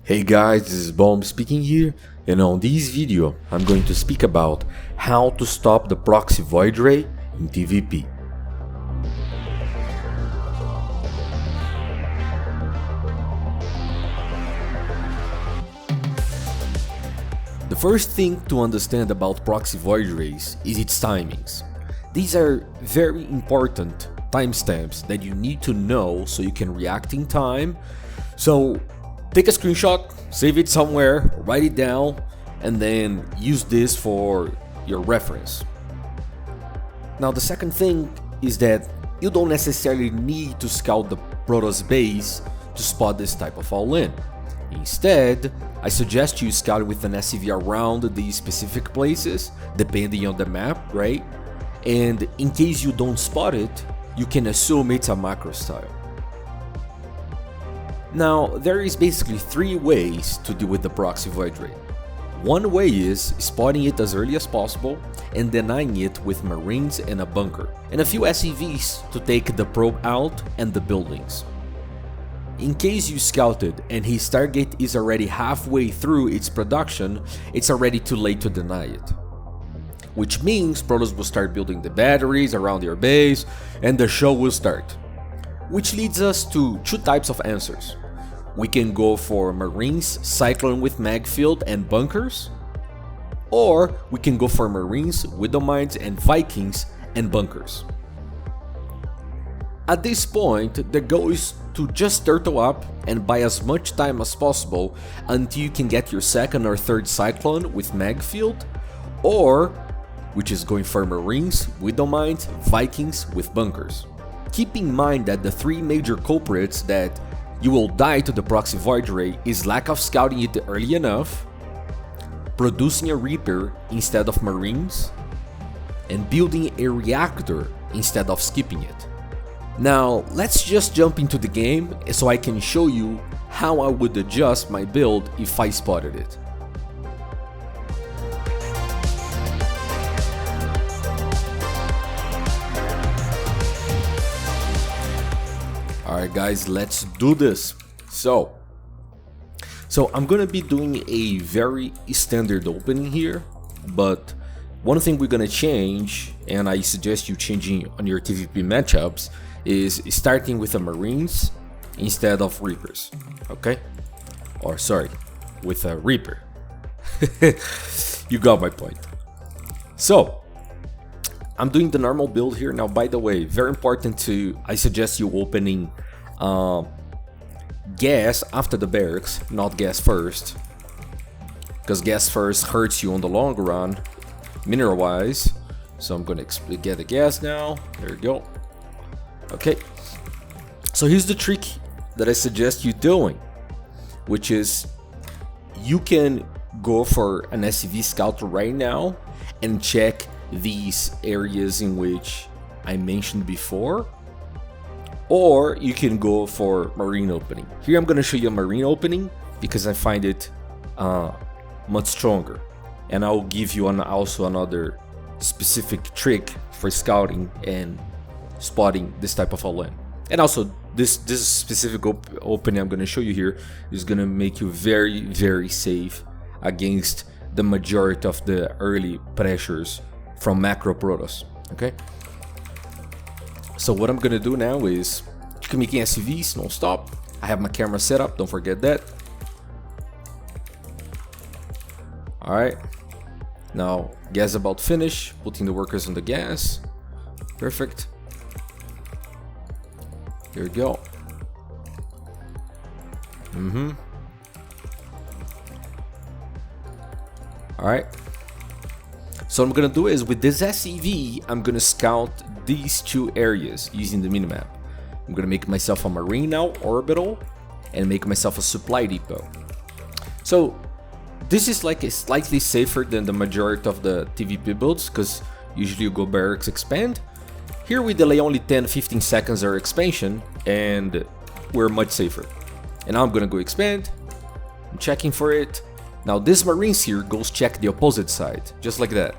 Hey guys, this is Bomb speaking here, and on this video I'm going to speak about how to stop the proxy void ray in TvP. The first thing to understand about proxy void rays is its timings. These are very important timestamps that you need to know so you can react in time. So take a screenshot, save it somewhere, write it down, and then use this for your reference. Now the second thing is that you don't necessarily need to scout the Protoss base to spot this type of all-in. Instead, I suggest you scout with an SCV around these specific places, depending on the map, right? And in case you don't spot it, you can assume it's a macro style. Now, there is basically three ways to deal with the proxy void ray. One way is spotting it as early as possible and denying it with marines and a bunker, and a few SCVs to take the probe out and the buildings. In case you scouted and his target is already halfway through its production, it's already too late to deny it. Which means Protoss will start building the batteries around your base and the show will start. Which leads us to two types of answers. We can go for Marines, Cyclone with mag field and bunkers, or we can go for Marines, Widow Mines and Vikings and bunkers. At this point, the goal is to just turtle up and buy as much time as possible until you can get your second or third Cyclone with mag field, or, which is going for Marines, Widow Mines, Vikings with bunkers. Keep in mind that the three major culprits that you will die to the proxy void ray is lack of scouting it early enough, producing a Reaper instead of Marines, and building a reactor instead of skipping it. Now let's just jump into the game so I can show you how I would adjust my build if I spotted it. Alright guys, let's do this. So I'm gonna be doing a very standard opening here, but one thing we're gonna change, and I suggest you changing on your TvP matchups, is starting with the Marines instead of Reapers, okay? Or sorry, with a Reaper. You got my point. So I'm doing the normal build here. Now, by the way, very important I suggest you opening gas after the barracks, not gas first, because gas first hurts you on the long run, mineral wise. So I'm gonna get the gas now. There you go. Okay. So here's the trick that I suggest you doing, which is you can go for an SCV scout right now and check these areas in which I mentioned before, or you can go for marine opening. Here I'm going to show you a marine opening because I find it much stronger, and I'll give you also another specific trick for scouting and spotting this type of all-in. And also this specific opening I'm going to show you here is going to make you very, very safe against the majority of the early pressures from macro Protoss, okay? So what I'm gonna do now is keep making SCVs non-stop. I have my camera set up, don't forget that. Alright, now gas about finish, putting the workers on the gas. Perfect. Here we go. Alright. So what I'm gonna do is with this SCV, I'm gonna scout these two areas using the minimap. I'm gonna make myself a marine now, orbital, and make myself a supply depot. So this is like slightly safer than the majority of the TvP builds, because usually you go barracks expand. Here we delay only 10-15 seconds our expansion, and we're much safer. And now I'm gonna go expand. I'm checking for it. Now this Marines here goes check the opposite side, just like that.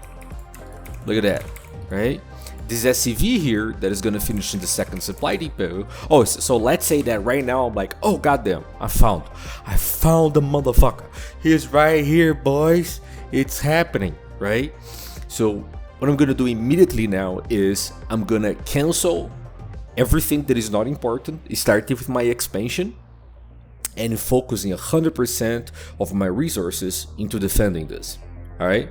Look at that, right? this SCV here that is gonna finish in the second supply depot. Oh, so let's say that right now I'm like, oh goddamn, I found the motherfucker. He's right here, boys. It's happening, right? So what I'm gonna do immediately now is I'm gonna cancel everything that is not important, starting with my expansion, and focusing 100% of my resources into defending this. All right.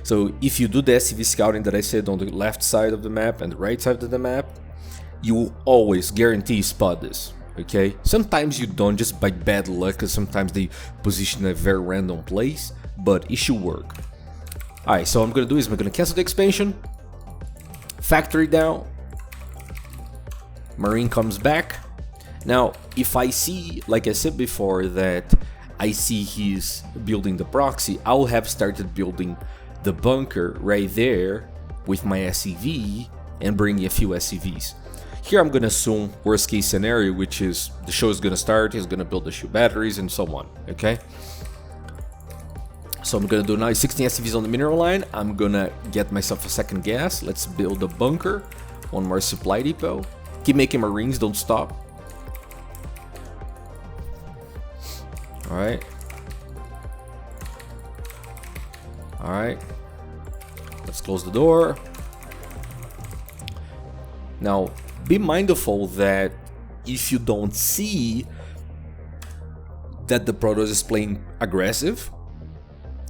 So if you do the SCV scouting that I said on the left side of the map and the right side of the map, you will always guarantee spot this. Okay. Sometimes you don't, just by bad luck, because sometimes they position in a very random place, but it should work. All right. So what I'm gonna do is I'm gonna cancel the expansion, factory down, Marine comes back. Now, if I see, like I said before, that I see he's building the proxy, I'll have started building the bunker right there with my SCV and bringing a few SCVs. Here I'm gonna assume worst case scenario, which is the show is gonna start, he's gonna build the shoe batteries and so on, okay? So I'm gonna do now 16 SCVs on the mineral line. I'm gonna get myself a second gas. Let's build a bunker, one more supply depot. Keep making Marines, don't stop. Alright. Alright. Let's close the door. Now, be mindful that if you don't see that the Protoss is playing aggressive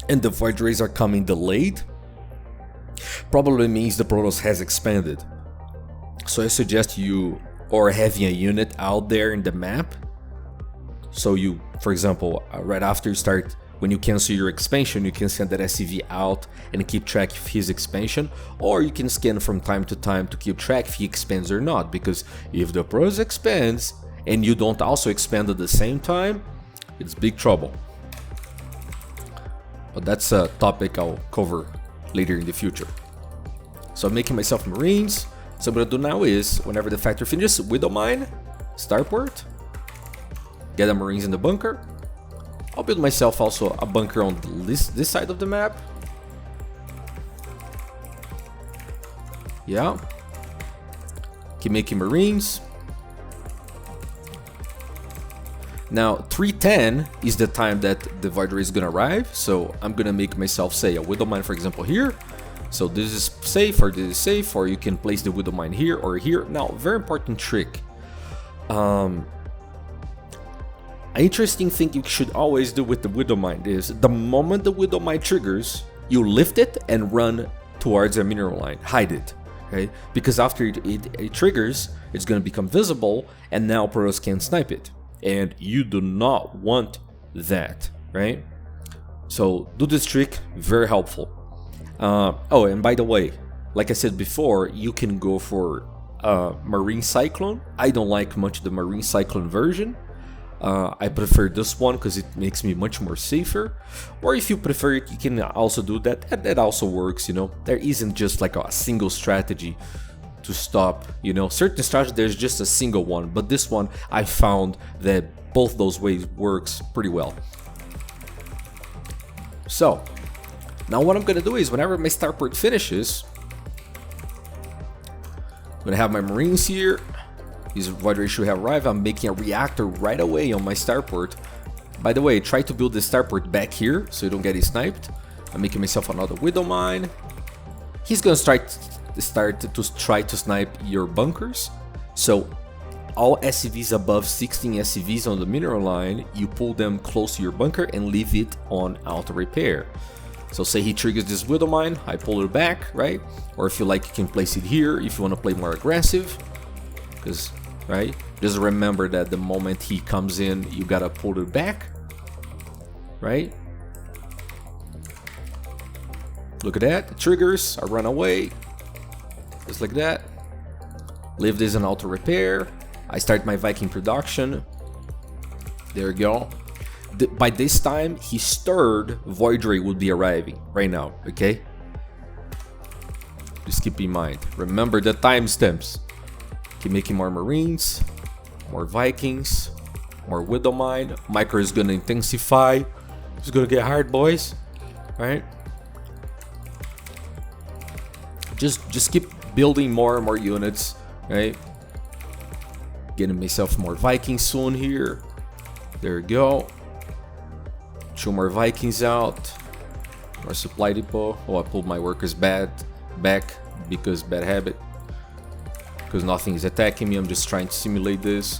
and the Void Rays are coming delayed, probably means the Protoss has expanded. So I suggest you or having a unit out there in the map. So you, for example, right after you start, when you cancel your expansion, you can send that SCV out and keep track of his expansion, or you can scan from time to time to keep track if he expands or not, because if the Protoss expands and you don't also expand at the same time, it's big trouble. But that's a topic I'll cover later in the future. So I'm making myself Marines. So what I'm gonna do now is, whenever the factory finishes, Widow Mine, Starport, get the Marines in the bunker. I'll build myself also a bunker on this side of the map. Yeah. Keep making Marines. Now 3:10 is the time that the Void Ray is gonna arrive. So I'm gonna make myself, say, a Widow Mine, for example, here. So this is safe, or this is safe, or you can place the Widow Mine here or here. Now, very important trick. An interesting thing you should always do with the Widow Mine is, the moment the Widow Mine triggers, you lift it and run towards a mineral line, hide it, okay? Because after it triggers, it's going to become visible, and now Protoss can snipe it, and you do not want that, right? So do this trick, very helpful. Oh, and by the way, like I said before, you can go for Marine Cyclone. I don't like much the Marine Cyclone version. I prefer this one because it makes me much more safer. Or if you prefer it, you can also do that, and that also works, you know. There isn't just like a single strategy to stop, you know. Certain strategies, there's just a single one, but this one, I found that both those ways works pretty well. So, now what I'm gonna do is, whenever my starport finishes, I'm gonna have my Marines here. These Void Rays should have arrived. I'm making a reactor right away on my starport. By the way, try to build the starport back here so you don't get it sniped. I'm making myself another Widow Mine. He's gonna start to try to snipe your bunkers. So all SCVs above 16 SCVs on the mineral line, you pull them close to your bunker and leave it on auto repair. So say he triggers this Widow Mine, I pull it back, right? Or if you like, you can place it here if you want to play more aggressive. Because, right? Just remember that the moment he comes in, you gotta pull it back, right? Look at that, it triggers, I run away, just like that. Leave this in auto repair. I start my Viking production. There we go. By this time, his third Void Ray would be arriving right now, okay? Just keep in mind. Remember the timestamps. Keep making more Marines, more Vikings, more Widow Mine. Micro is gonna intensify. It's gonna get hard, boys. Alright? just keep building more and more units, right? Getting myself more Vikings soon here. There we go. 2 more Vikings out. More supply depot. Oh, I pulled my workers back because bad habit. Because nothing is attacking me. I'm just trying to simulate this.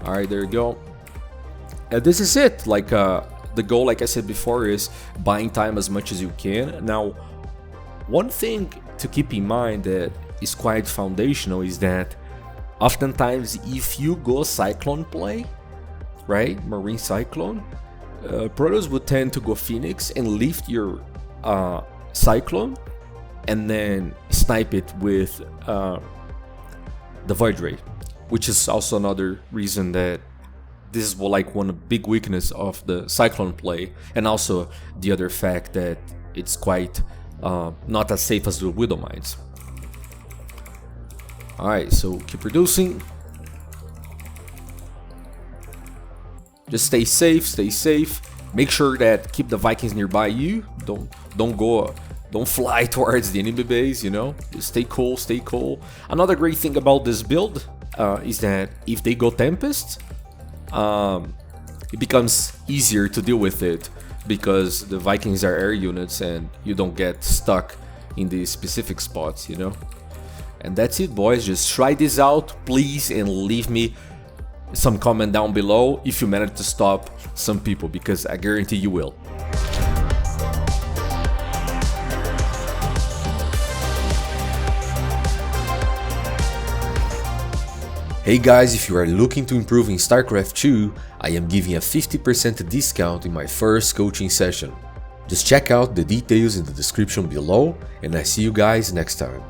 All right, there you go. And this is it. Like the goal, like I said before, is buying time as much as you can. Now, one thing to keep in mind that is quite foundational is that oftentimes if you go Cyclone play, right, Marine Cyclone, Protoss would tend to go Phoenix and lift your Cyclone and then snipe it with the Void Ray, which is also another reason that this is like one big weakness of the Cyclone play, and also the other fact that it's quite not as safe as the Widow Mines. Alright, so keep reducing. Just stay safe. Make sure that keep the Vikings nearby you. Don't fly towards the enemy base, you know. Just stay cool. Another great thing about this build is that if they go Tempest, it becomes easier to deal with it because the Vikings are air units and you don't get stuck in these specific spots, you know. And that's it, boys. Just try this out, please, and leave me some comment down below if you manage to stop some people, because I guarantee you will. Hey guys, if you are looking to improve in Starcraft 2, I am giving a 50% discount in my first coaching session. Just check out the details in the description below, and I see you guys next time.